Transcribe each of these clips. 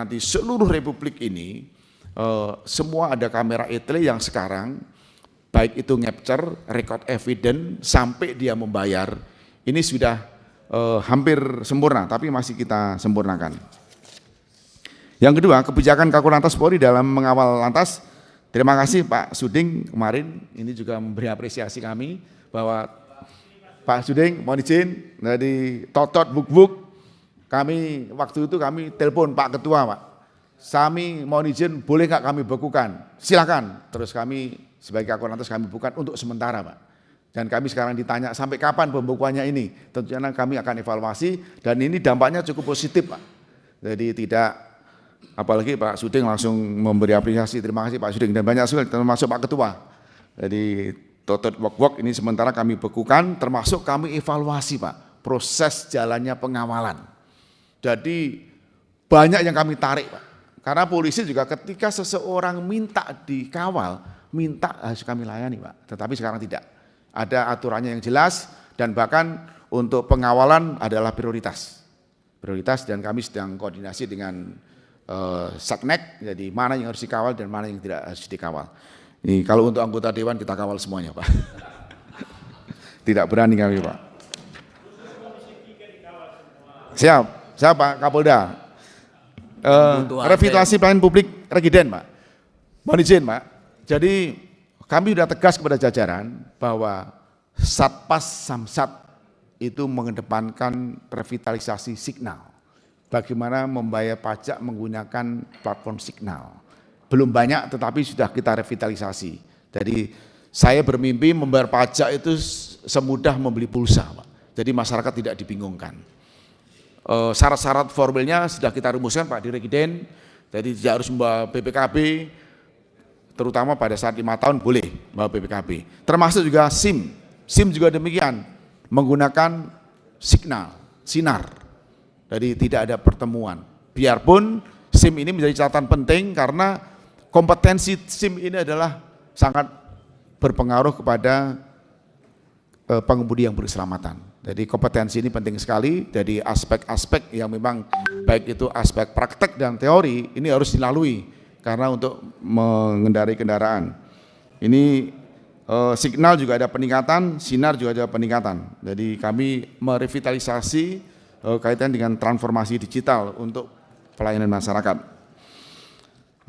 nanti seluruh Republik ini semua ada kamera etle yang sekarang baik itu capture, record evidence sampai dia membayar, ini sudah hampir sempurna, tapi masih kita sempurnakan. Yang kedua, kebijakan Kakor Polri dalam mengawal lantas. Terima kasih Pak Suding kemarin, ini juga memberi apresiasi kami bahwa Pak Suding mohon izin dari Totot Buk-Buk, kami waktu itu kami telepon Pak Ketua Pak, kami mohon izin boleh nggak kami bekukan, silakan. Terus kami sebagai Kakor Lantas kami bukan untuk sementara Pak. Dan kami sekarang ditanya sampai kapan pembekuannya ini, tentunya kami akan evaluasi dan ini dampaknya cukup positif Pak. Jadi tidak, apalagi Pak Suding langsung memberi apresiasi, terima kasih Pak Suding dan banyak sekali termasuk Pak Ketua. Jadi Totot Wok-Wok ini sementara kami bekukan, termasuk kami evaluasi Pak, proses jalannya pengawalan. Jadi banyak yang kami tarik Pak, karena polisi juga ketika seseorang minta dikawal, minta harus kami layani Pak, tetapi sekarang tidak. Ada aturannya yang jelas dan bahkan untuk pengawalan adalah prioritas. Prioritas dan kami sedang koordinasi dengan Saknek, jadi mana yang harus dikawal dan mana yang tidak harus dikawal. Ini kalau untuk anggota dewan kita kawal semuanya Pak. Tidak berani kami Pak. Siap, Pak Kapolda. Revitalisasi pelayanan publik Regiden Pak. Mohon izin Pak. Jadi kami sudah tegas kepada jajaran bahwa Satpas Samsat itu mengedepankan revitalisasi signal. Bagaimana membayar pajak menggunakan platform signal. Belum banyak tetapi sudah kita revitalisasi. Jadi saya bermimpi membayar pajak itu semudah membeli pulsa Pak. Jadi masyarakat tidak dibingungkan. Syarat-syarat formilnya sudah kita rumuskan Pak di Regiden. Jadi tidak harus membawa BPKB, terutama pada saat 5 tahun boleh membawa BPKB. Termasuk juga SIM. SIM juga demikian, menggunakan sinar. Jadi tidak ada pertemuan. Biarpun SIM ini menjadi catatan penting karena kompetensi SIM ini adalah sangat berpengaruh kepada pengemudi yang berkeselamatan. Jadi kompetensi ini penting sekali. Jadi aspek-aspek yang memang baik itu aspek praktek dan teori ini harus dilalui karena untuk mengendarai kendaraan. Ini signal juga ada peningkatan, sinar juga ada peningkatan. Jadi kami merevitalisasi kaitan dengan transformasi digital untuk pelayanan masyarakat.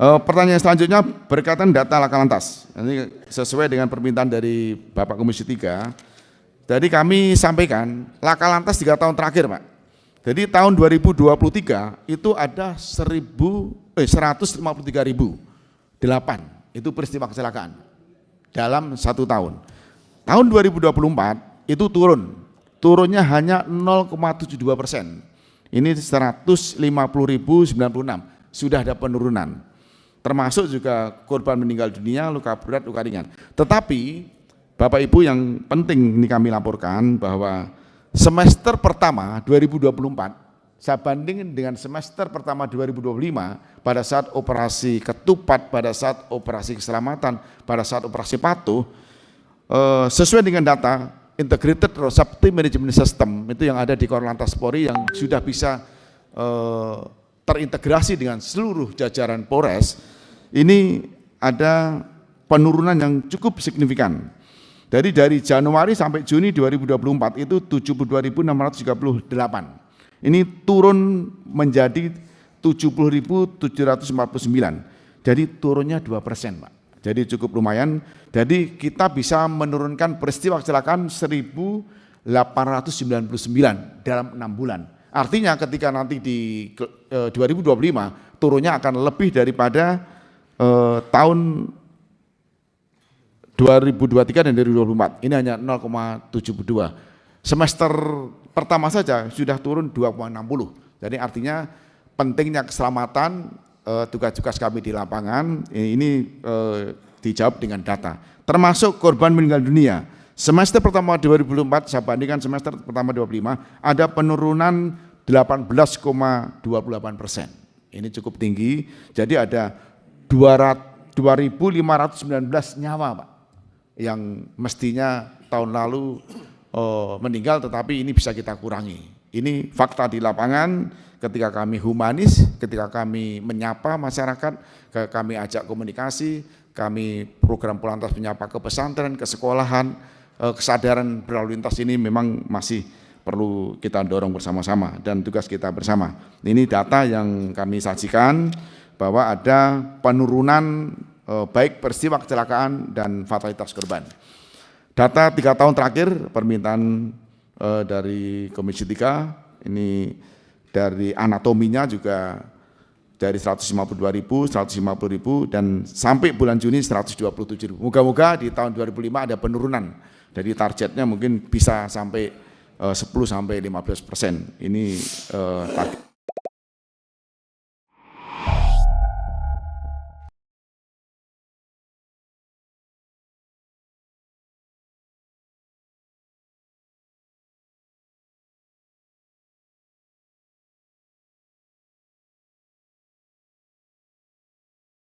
Pertanyaan selanjutnya berkaitan data laka lantas. Ini sesuai dengan permintaan dari Bapak Komisi 3. Jadi kami sampaikan laka lantas 3 tahun terakhir Pak. Jadi tahun 2023 itu ada 153.008 itu peristiwa kecelakaan dalam 1 tahun. Tahun 2024 itu turunnya hanya 0,72%. Ini 150.096, sudah ada penurunan. Termasuk juga korban meninggal dunia, luka berat, luka ringan. Tetapi Bapak Ibu yang penting ini kami laporkan bahwa semester pertama 2024 saya bandingin dengan semester pertama 2025 pada saat operasi ketupat, pada saat operasi keselamatan, pada saat operasi patuh, sesuai dengan data Integrated Road Safety Management System itu yang ada di Korlantas Polri yang sudah bisa terintegrasi dengan seluruh jajaran Polres, ini ada penurunan yang cukup signifikan. Jadi dari Januari sampai Juni 2024 itu 72.638. Ini turun menjadi 70.749. Jadi turunnya 2% Pak. Jadi cukup lumayan. Jadi kita bisa menurunkan peristiwa kecelakaan 1.899 dalam 6 bulan. Artinya ketika nanti di 2025 turunnya akan lebih daripada tahun 2023 dan 2024. Ini hanya 0,72. Semester pertama saja sudah turun 2,60. Jadi artinya pentingnya keselamatan, tugas-tugas kami di lapangan ini dijawab dengan data. Termasuk korban meninggal dunia. Semester pertama 2024 saya bandingkan semester pertama 2025 ada penurunan 18,28%. Ini cukup tinggi. Jadi ada 2.519 nyawa Pak yang mestinya tahun lalu meninggal, tetapi ini bisa kita kurangi. Ini fakta di lapangan ketika kami humanis, ketika kami menyapa masyarakat, kami ajak komunikasi, kami program Polantas menyapa ke pesantren, ke sekolahan, kesadaran berlalu lintas ini memang masih perlu kita dorong bersama-sama dan tugas kita bersama. Ini data yang kami sajikan bahwa ada penurunan baik peristiwa kecelakaan dan fatalitas korban. Data 3 tahun terakhir permintaan dari Komisi 3 ini dari anatominya juga dari 152.000, 150.000 dan sampai bulan Juni 127.000. Moga-moga di tahun 2005 ada penurunan. Jadi targetnya mungkin bisa sampai 10-15%. Ini target.